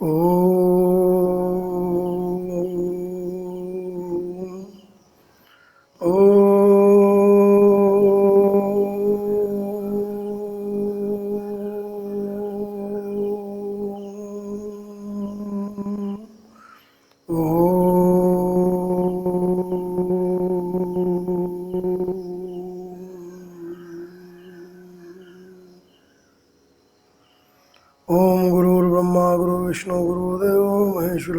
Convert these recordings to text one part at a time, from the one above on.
ओम गुरुर्ब्रह्मा गुरुर्विष्णु गुरुदेव महेश्वर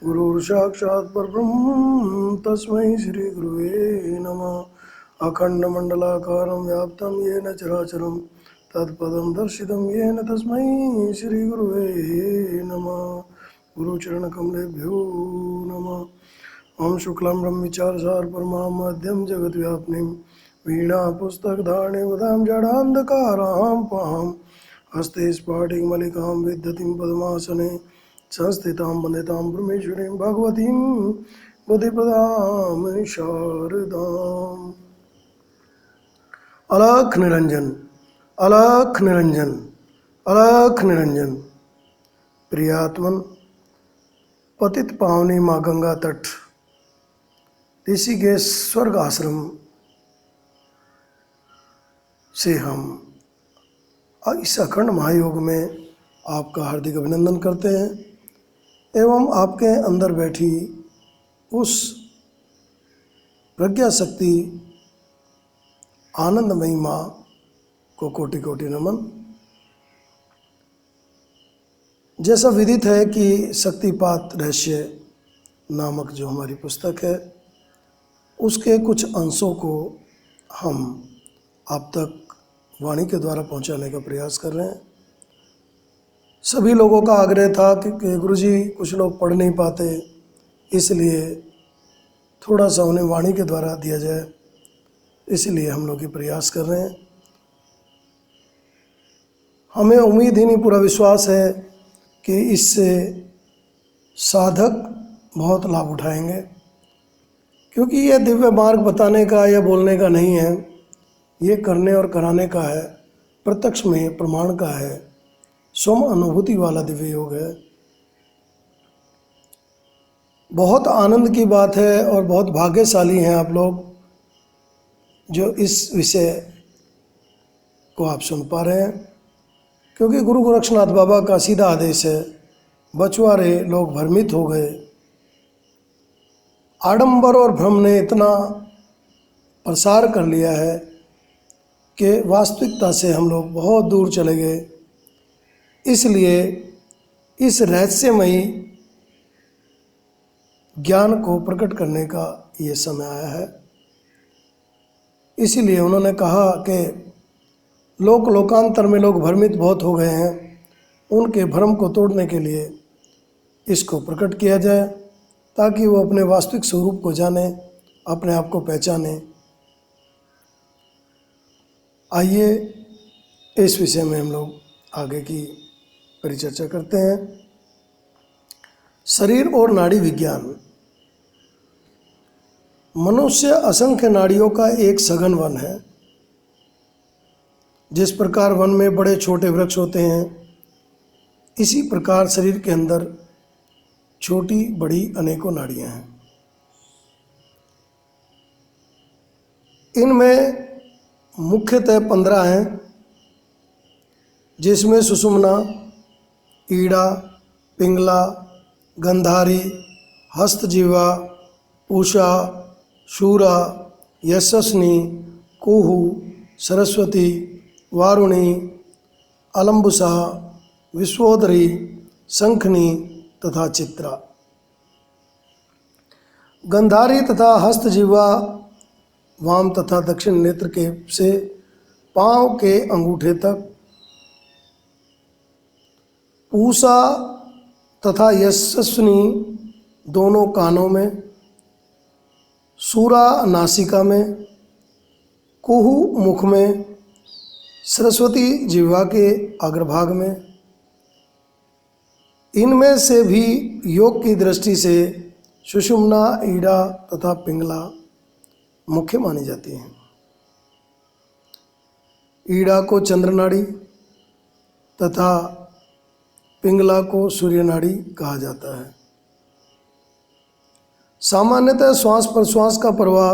गुरुर्साक्षात् परब्रह्म तस्मै श्री गुरुवे नमः। अखंडमंडलाकारं व्याप्तं येन चराचरं तत्पदं दर्शितं येन तस्मै श्री गुरुवे नमः। गुरुचरणकमलेभ्यो नमः। ओम शुक्लं ब्रह्मविचारसार परमामद्यं जगद्व्यापिनीं वीणापुस्तकधारिणीं वदां जडान्धकारां पहां हस्ते स्फाटिकमलिकां विद्यतिं पद्मासने संस्थितां वन्दितां परमेश्वरीं भगवतीं बुद्धिप्रदां शारदाम्। अलख निरंजन अलख निरंजन अलख निरंजन। प्रियात्मन पतित पावनी माँ गंगा तट ऋषिकेश स्वर्ग आश्रम से हम इस अखंड महायोग में आपका हार्दिक अभिनंदन करते हैं एवं आपके अंदर बैठी उस प्रज्ञा शक्ति आनंदमयी माँ को कोटि कोटि नमन। जैसा विदित है कि शक्तिपात रहस्य नामक जो हमारी पुस्तक है उसके कुछ अंशों को हम आप तक वाणी के द्वारा पहुंचाने का प्रयास कर रहे हैं। सभी लोगों का आग्रह था कि गुरुजी कुछ लोग पढ़ नहीं पाते, इसलिए थोड़ा सा उन्हें वाणी के द्वारा दिया जाए, इसलिए हम लोग ये प्रयास कर रहे हैं। हमें उम्मीद ही नहीं, पूरा विश्वास है कि इससे साधक बहुत लाभ उठाएंगे, क्योंकि यह दिव्य मार्ग बताने का या बोलने का नहीं है, ये करने और कराने का है, प्रत्यक्ष में प्रमाण का है, स्वयं अनुभूति वाला दिव्य योग है। बहुत आनंद की बात है और बहुत भाग्यशाली हैं आप लोग जो इस विषय को आप सुन पा रहे हैं, क्योंकि गुरु गोरक्षनाथ बाबा का सीधा आदेश है, बछुआरे लोग भ्रमित हो गए। आडंबर और भ्रम ने इतना प्रसार कर लिया है कि वास्तविकता से हम लोग बहुत दूर चले गए। इसलिए इस रहस्यमयी ज्ञान को प्रकट करने का ये समय आया है। इसीलिए उन्होंने कहा कि लोकांतर में लोग भ्रमित बहुत हो गए हैं, उनके भ्रम को तोड़ने के लिए इसको प्रकट किया जाए ताकि वो अपने वास्तविक स्वरूप को जाने, अपने आप को पहचाने। आइए इस विषय में हम लोग आगे की परिचर्चा करते हैं। शरीर और नाड़ी विज्ञान। मनुष्य असंख्य नाड़ियों का एक सघन वन है। जिस प्रकार वन में बड़े छोटे वृक्ष होते हैं, इसी प्रकार शरीर के अंदर छोटी बड़ी अनेकों नाड़ियां हैं। इनमें मुख्यतः 15 हैं, जिसमें सुषुम्ना, ईड़ा, पिंगला, गंधारी, हस्तजिह्वा, पूषा, शूरा, यशस्नी, कुहू, सरस्वती, वारुणी, अलम्बुसा, विश्वोदरी, शंखनी तथा चित्रा। गंधारी तथा हस्तजिह्वा वाम तथा दक्षिण नेत्र के से पांव के अंगूठे तक, पूषा तथा यशस्विनी दोनों कानों में, सूरा नासिका में, कुहू मुख में, सरस्वती जिह्वा के अग्रभाग में। इनमें से भी योग की दृष्टि से सुषुम्ना, ईड़ा तथा पिंगला मुख्य मानी जाती हैं। ईड़ा को चंद्र नाड़ी तथा पिंगला को सूर्य नाड़ी कहा जाता है। सामान्यतः श्वास प्रश्वास का प्रवाह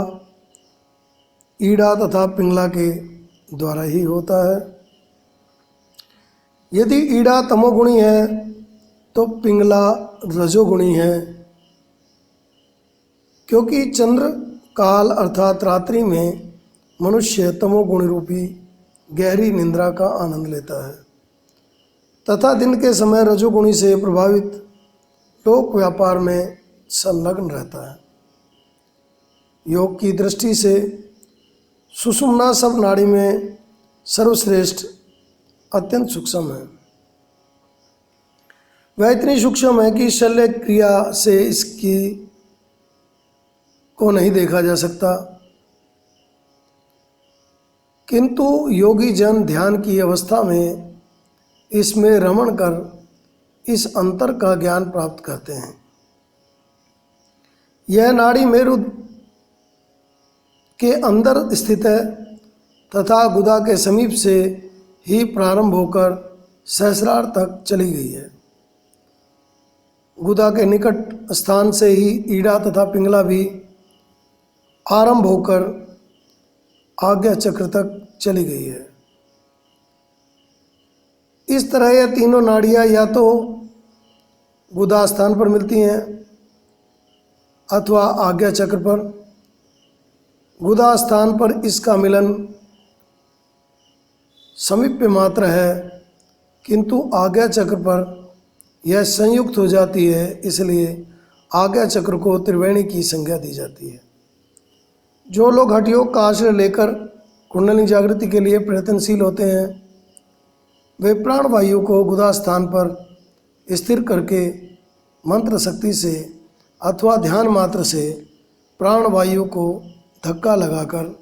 ईड़ा तथा पिंगला के द्वारा ही होता है। यदि ईड़ा तमोगुणी है तो पिंगला रजोगुणी है, क्योंकि चंद्र काल अर्थात रात्रि में मनुष्य तमोगुण रूपी गहरी निद्रा का आनंद लेता है तथा दिन के समय रजोगुणी से प्रभावित लोक व्यापार में संलग्न रहता है। योग की दृष्टि से सुषुम्ना सब नाड़ी में सर्वश्रेष्ठ अत्यंत सूक्ष्म है। वह इतनी सूक्ष्म है कि शल्य क्रिया से इसकी को नहीं देखा जा सकता, किंतु योगी जन ध्यान की अवस्था में इसमें रमण कर इस अंतर का ज्ञान प्राप्त करते हैं। यह नाड़ी मेरु के अंदर स्थित है तथा गुदा के समीप से ही प्रारंभ होकर सहस्रार तक चली गई है। गुदा के निकट स्थान से ही ईड़ा तथा पिंगला भी आरंभ होकर आज्ञा चक्र तक चली गई है। इस तरह यह तीनों नाड़ियाँ या तो गुदा स्थान पर मिलती हैं अथवा आज्ञा चक्र पर। गुदा स्थान पर इसका मिलन समीप्य मात्र है, किंतु आज्ञा चक्र पर यह संयुक्त हो जाती है, इसलिए आज्ञा चक्र को त्रिवेणी की संज्ञा दी जाती है। जो लोग हठयोग का आश्रय लेकर कुंडलिनी जागृति के लिए प्रयत्नशील होते हैं, वे प्राण वायु को गुदा स्थान पर स्थिर करके मंत्र शक्ति से अथवा ध्यान मात्र से प्राण वायु को धक्का लगाकर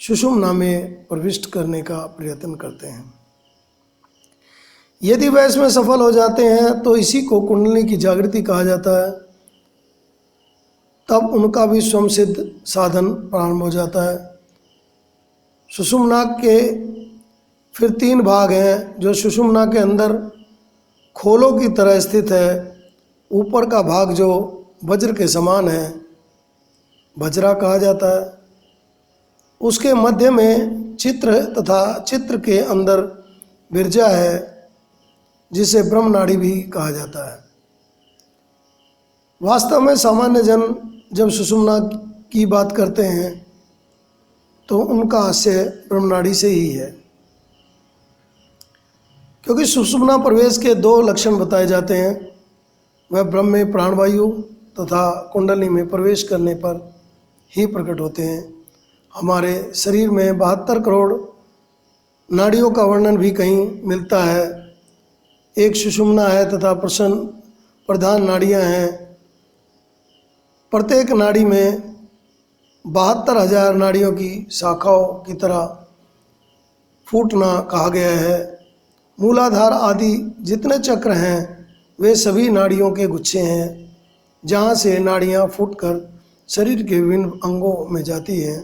सुषुम्ना में प्रविष्ट करने का प्रयत्न करते हैं। यदि वह इसमें सफल हो जाते हैं तो इसी को कुंडलिनी की जागृति कहा जाता है। तब उनका भी स्वयं सिद्ध साधन प्रारंभ हो जाता है। सुषुम्ना के फिर 3 भाग हैं, जो सुषुम्ना के अंदर खोलों की तरह स्थित है। ऊपर का भाग जो वज्र के समान है, वज्रा कहा जाता है। उसके मध्य में चित्र तथा चित्र के अंदर विरजा है, जिसे ब्रह्म नाड़ी भी कहा जाता है। वास्तव में सामान्य जन जब सुषुम्ना की बात करते हैं तो उनका आशय ब्रह्म नाड़ी से ही है, क्योंकि सुषुम्ना प्रवेश के 2 लक्षण बताए जाते हैं। वह ब्रह्म में प्राणवायु तथा कुंडली में प्रवेश करने पर ही प्रकट होते हैं। हमारे शरीर में 72 करोड़ नाड़ियों का वर्णन भी कहीं मिलता है। एक सुषुम्ना है तथा प्रधान नाड़ियां हैं। प्रत्येक नाड़ी में 72,000 नाड़ियों की शाखाओं की तरह फूटना कहा गया है। मूलाधार आदि जितने चक्र हैं वे सभी नाड़ियों के गुच्छे हैं, जहाँ से नाड़ियाँ फूटकर शरीर के विभिन्न अंगों में जाती हैं।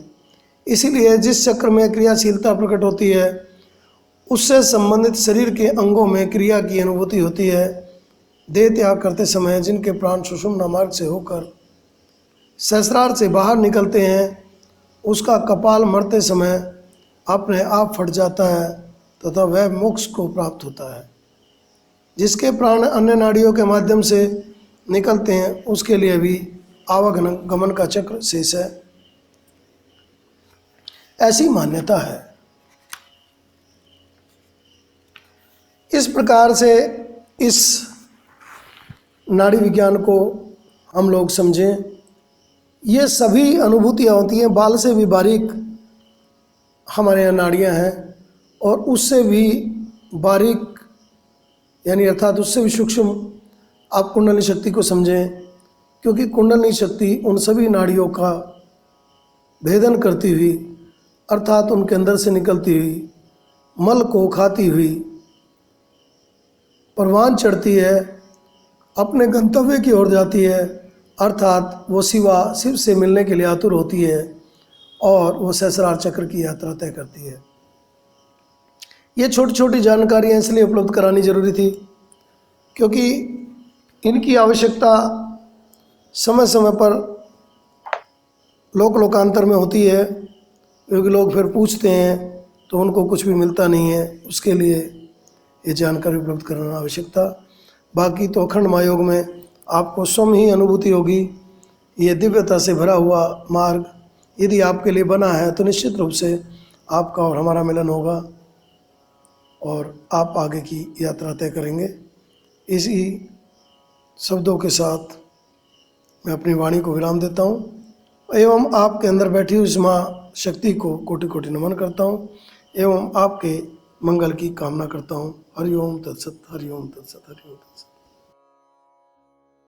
इसीलिए जिस चक्र में क्रियाशीलता प्रकट होती है उससे संबंधित शरीर के अंगों में क्रिया की अनुभूति होती है। देह त्याग करते समय जिनके प्राण सुषुम्ना मार्ग से होकर सहस्रार से बाहर निकलते हैं, उसका कपाल मरते समय अपने आप फट जाता है तथा वह मोक्ष को प्राप्त होता है। जिसके प्राण अन्य नाड़ियों के माध्यम से निकलते हैं उसके लिए भी आवागमन गमन का चक्र शेष है, ऐसी मान्यता है। इस प्रकार से इस नाड़ी विज्ञान को हम लोग समझें। ये सभी अनुभूतियाँ होती हैं। बाल से भी बारीक हमारे यहाँ नाड़ियाँ हैं और उससे भी बारीक यानी अर्थात उससे भी सूक्ष्म आप कुंडलिनी शक्ति को समझें, क्योंकि कुंडलिनी शक्ति उन सभी नाड़ियों का भेदन करती हुई अर्थात उनके अंदर से निकलती हुई मल को खाती हुई परवान चढ़ती है, अपने गंतव्य की ओर जाती है, अर्थात वो शिव से मिलने के लिए आतुर होती है और वो सहस्रार चक्र की यात्रा तय करती है। ये छोटी छोटी जानकारियाँ इसलिए उपलब्ध करानी जरूरी थी क्योंकि इनकी आवश्यकता समय समय पर लोकांतर में होती है, क्योंकि लोग फिर पूछते हैं तो उनको कुछ भी मिलता नहीं है, उसके लिए ये जानकारी उपलब्ध कराना आवश्यकता। बाकी तो अखंड महायोग में आपको स्वयं ही अनुभूति होगी। ये दिव्यता से भरा हुआ मार्ग यदि आपके लिए बना है तो निश्चित रूप से आपका और हमारा मिलन होगा और आप आगे की यात्रा तय करेंगे। इसी शब्दों के साथ मैं अपनी वाणी को विराम देता हूँ एवं आपके अंदर बैठी हुई इस माँ शक्ति को कोटि कोटि नमन करता हूँ एवं आपके मंगल की कामना करता हूँ। हरि ओम तत्सत, हरि ओम तत्सत, हरि ओम तत्सत।